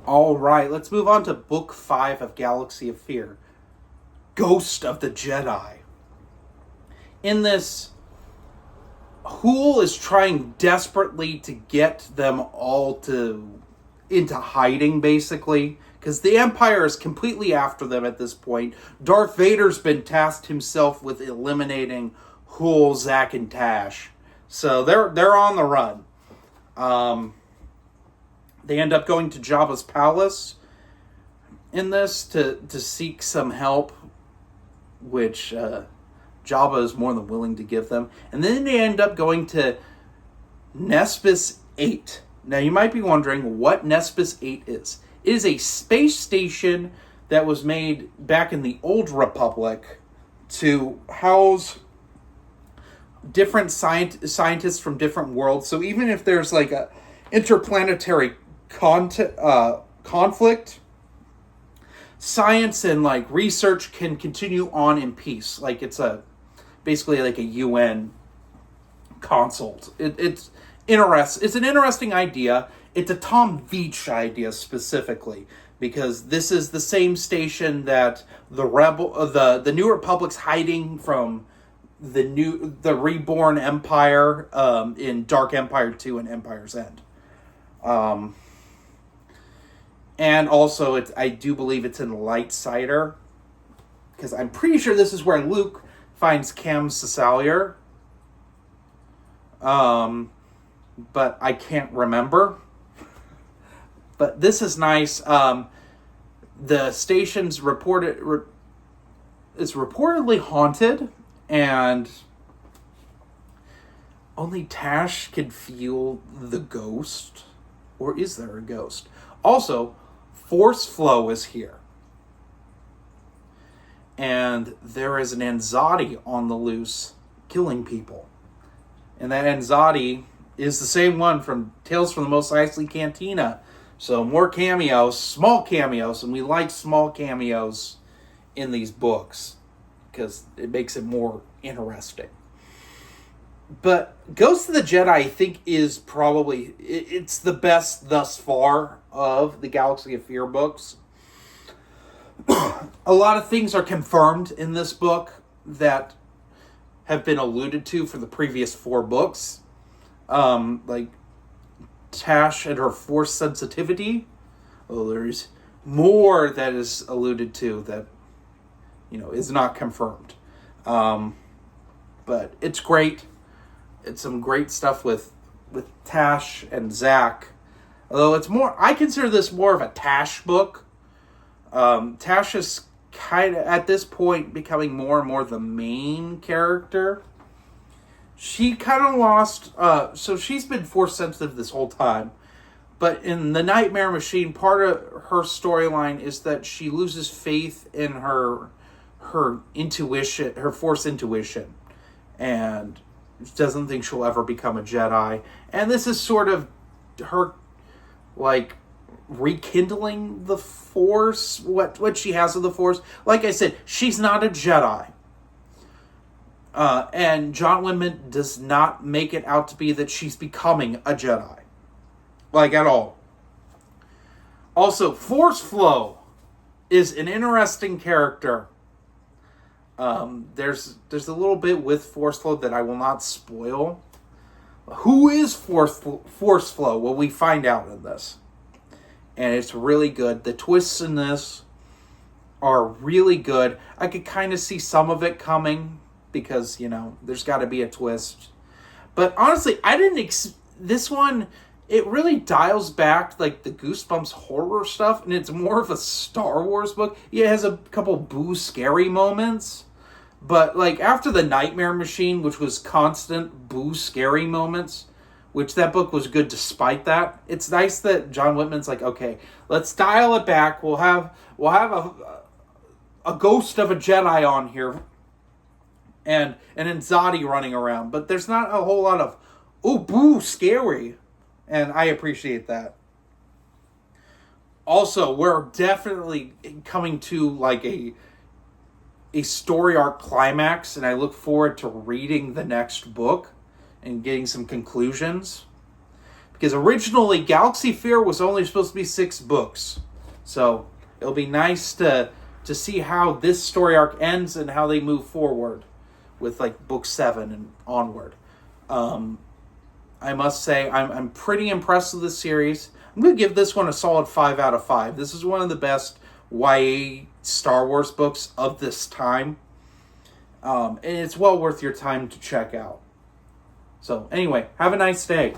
All right, let's move on to Book 5 of Galaxy of Fear, Ghost of the Jedi. In this, Hool is trying desperately to get them all into hiding, basically, because the Empire is completely after them at this point. Darth Vader's been tasked himself with eliminating Hool, Zack, and Tash, so they're on the run. They end up going to Jabba's palace in this to seek some help, which Jabba is more than willing to give them. And then they end up going to Nespis 8. Now, you might be wondering what Nespis 8 is. It is a space station that was made back in the Old Republic to house different scientists from different worlds. So even if there's like a interplanetary conflict, science and like research can continue on in peace. Like it's basically like a UN consult. It's an interesting idea. It's a Tom Veitch idea specifically, because this is the same station that the New Republic's hiding from the reborn Empire in Dark Empire 2 and Empire's End. And also, I do believe it's in Light Cider, because I'm pretty sure this is where Luke finds Cam Sasalier. But I can't remember. But this is nice. The station's reportedly haunted, and only Tash can feel the ghost. Or is there a ghost? Also, Force Flow is here. And there is an Anzadi on the loose killing people. And that Anzadi is the same one from Tales from the Mos Eisley Cantina. So more cameos, small cameos, and we like small cameos in these books because it makes it more interesting. But Ghost of the Jedi, I think, is probably, it's the best thus far of the Galaxy of Fear books. A lot of things are confirmed in this book that have been alluded to for the previous 4 books. Like Tash and her Force sensitivity. Well, there's more that is alluded to that, is not confirmed. But it's great. It's some great stuff with Tash and Zack. Although I consider this more of a Tash book. Tash is kind of, at this point, becoming more and more the main character. She kind of lost, so she's been Force sensitive this whole time. But in the Nightmare Machine, part of her storyline is that she loses faith in her intuition, her Force intuition. And doesn't think she'll ever become a Jedi. And this is sort of her, like, rekindling the Force, what she has of the Force. Like I said, she's not a Jedi. And John Winman does not make it out to be that she's becoming a Jedi. Like, at all. Also, Force Flow is an interesting character. There's a little bit with Force Flow that I will not spoil. Who is Force Flow? Well, we find out in this. And it's really good. The twists in this are really good. I could kind of see some of it coming, because, there's got to be a twist. But honestly, I didn't... this one, it really dials back, like, the Goosebumps horror stuff, and it's more of a Star Wars book. Yeah, it has a couple boo scary moments, but, like, after the Nightmare Machine, which was constant boo scary moments, which that book was good despite that, it's nice that John Whitman's like, okay, let's dial it back. We'll have a ghost of a Jedi on here, and an Anzadi running around, but there's not a whole lot of, ooh, boo, scary, and I appreciate that. Also, we're definitely coming to, like, a story arc climax, and I look forward to reading the next book and getting some conclusions. Because originally, Galaxy Fear was only supposed to be 6 books. So it'll be nice to see how this story arc ends and how they move forward with like book 7 and onward. I must say, I'm pretty impressed with this series. I'm going to give this one a solid 5 out of 5. This is one of the best YA Star Wars books of this time. And it's well worth your time to check out. So anyway, have a nice day.